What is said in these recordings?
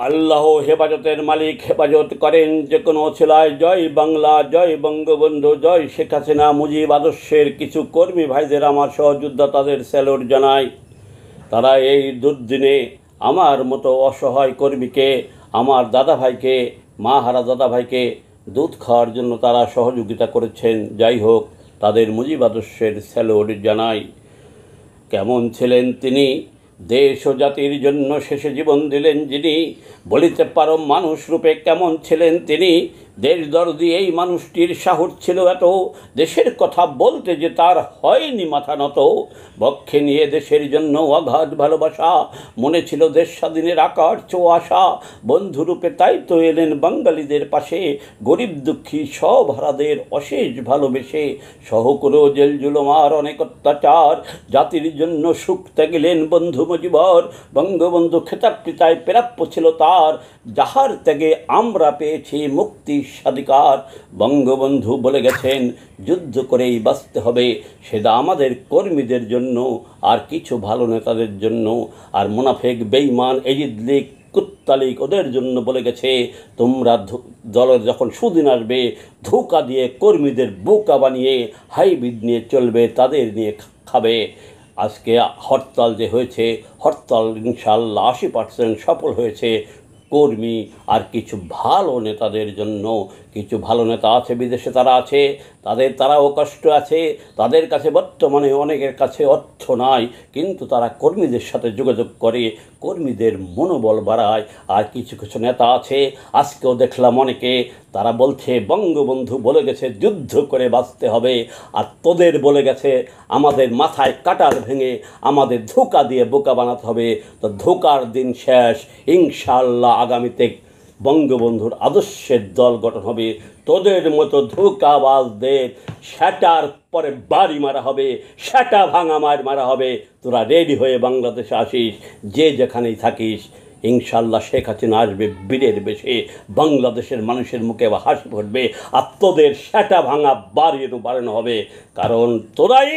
আল্লাহ হেফাজতের মালিক হেফাজত করেন যে কোনো ছেলায়। জয় বাংলা, জয় বঙ্গবন্ধু, জয় শেখ হাসিনা মুজিব আদর্শের কিছু কর্মী ভাইদের আমার সহযোদ্ধা তাদের স্যালুট জানাই। তারা এই দুর্দিনে আমার মতো অসহায় কর্মীকে, আমার দাদা ভাইকে, মা হারা দাদা ভাইকে দুধ খাওয়ার জন্য তারা সহযোগিতা করেছেন। যাই হোক, তাদের মুজিব আদর্শের স্যালুট জানাই। কেমন ছিলেন তিনি, দেশ ও জাতির জন্য শেষে জীবন দিলেন যিনি, বলিতে পারো মানুষ রূপে কেমন ছিলেন তিনি। দেশ দরদি এই মানুষটির সাহস ছিল এত, দেশের কথা বলতে যে তার হয়নি মাথা নত। বক্ষে নিয়ে দেশের জন্য অগাধ ভালোবাসা, মনে ছিল দেশ স্বাধীনের আকার চো আশা। বন্ধুরূপে তাই তো এলেন বাঙালিদের পাশে, গরিব দুঃখী সব হারাদের অশেষ ভালোবেসে। সহ করেও জেল জুলুম আর অনেক অত্যাচার, জাতির জন্য সুখতে গেলেন বন্ধু মুজিবর। বঙ্গবন্ধু খেতাবটি তাই প্রাপ্য ছিল তার, যাহার ত্যাগে আমরা পেয়েছি মুক্তি স্বাধিকার। বঙ্গবন্ধু বলে গেছেন যুদ্ধ করেই বাঁচতে হবে, সেটা আমাদের কর্মীদের জন্য আর কিছু ভালো নেতাদের জন্য। আর মুনাফেক বেঈমান এজিদ লীগ কুত্তালিক ওদের জন্য বলে গেছে, তোমরা দলের যখন সুদিন আসবে ধোঁকা দিয়ে কর্মীদের বোকা বানিয়ে হাইব্রিড নিয়ে চলবে, তাদের নিয়ে খাবে। আজকে হরতাল যে হয়েছে, হরতাল ইনশাআল্লাহ 80% সফল হয়েছে কর্মী আর কিছু ভালো নেতাদের জন্য। কিছু ভালো নেতা আছে বিদেশে, তারা আছে, তারাও কষ্ট আছে, তাদের কাছে বর্তমানে অনেকের কাছে অর্থ নাই, কিন্তু তারা কর্মীদের সাথে যোগাযোগ করে, কর্মীদের মনোবল বাড়ায়। আর কিছু কিছু নেতা আছে, আজকেও দেখলাম অনেকে, তারা বলছে বঙ্গবন্ধু বলে গেছে যুদ্ধ করে বাঁচতে হবে, আর তোদের বলে গেছে আমাদের মাথায় কাটার ভেঙে আমাদের ধোঁকা দিয়ে বোকা বানাতে হবে। তো ধোঁকার দিন শেষ, ইনশাআল্লাহ আগামীতে বঙ্গবন্ধুর আদর্শের দল গঠন হবে। তোদের মতো ধোঁকাবাজদের সেটার পরে বাড়ি মারা হবে, সেটা ভাঙা মারা হবে। তোরা রেডি হয়ে বাংলাদেশে আসিস, যে যেখানেই থাকিস। ইনশাআল্লাহ শেখ হাসিনা আসবে বীরের বেশে, বাংলাদেশের মানুষের মুখে হাসি ফুটবে, আর তোদের সেটা ভাঙা বাড়ানো হবে। কারণ তোরাই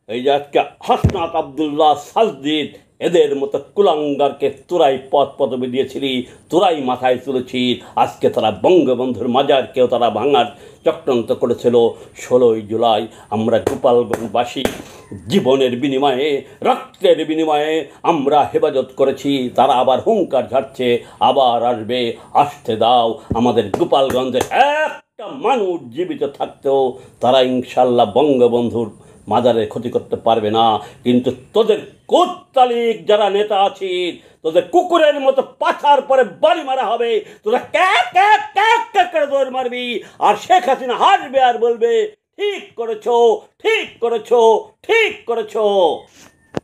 এই যে আজকে হাসনাত আবদুল্লাহ সাজদিদ এদের মতো কুলাঙ্গারকে তোরাই পদবি দিয়েছিলি, তোরাই মাথায় তুলেছি। আজকে তারা বঙ্গবন্ধুর মাজারকেও তারা ভাঙার চক্রান্ত করেছিল। 16ই জুলাই আমরা গোপালগঞ্জবাসী জীবনের বিনিময়ে, রক্তের বিনিময়ে আমরা হেফাজত করেছি। তারা আবার হুঙ্কার ঝাড়ছে, আবার আসবে, আসতে দাও। আমাদের গোপালগঞ্জে একটা মানুষ জীবিত থাকতেও তারা ইনশাআল্লাহ বঙ্গবন্ধুর মাজারের ক্ষতি করতে পারবে না। কিন্তু তোদের কোত্তালিক যারা নেতা আছিস, তোদের কুকুরের মতো পাছার পরে বাড়ি মারা হবে। তোরা ক্যাক ক্যাক ক্যাক ক্যাক করে দৌড় মারবি, আর শেখ হাসিনা হাসবে আর বলবে ঠিক করেছো, ঠিক করেছো, ঠিক করেছো।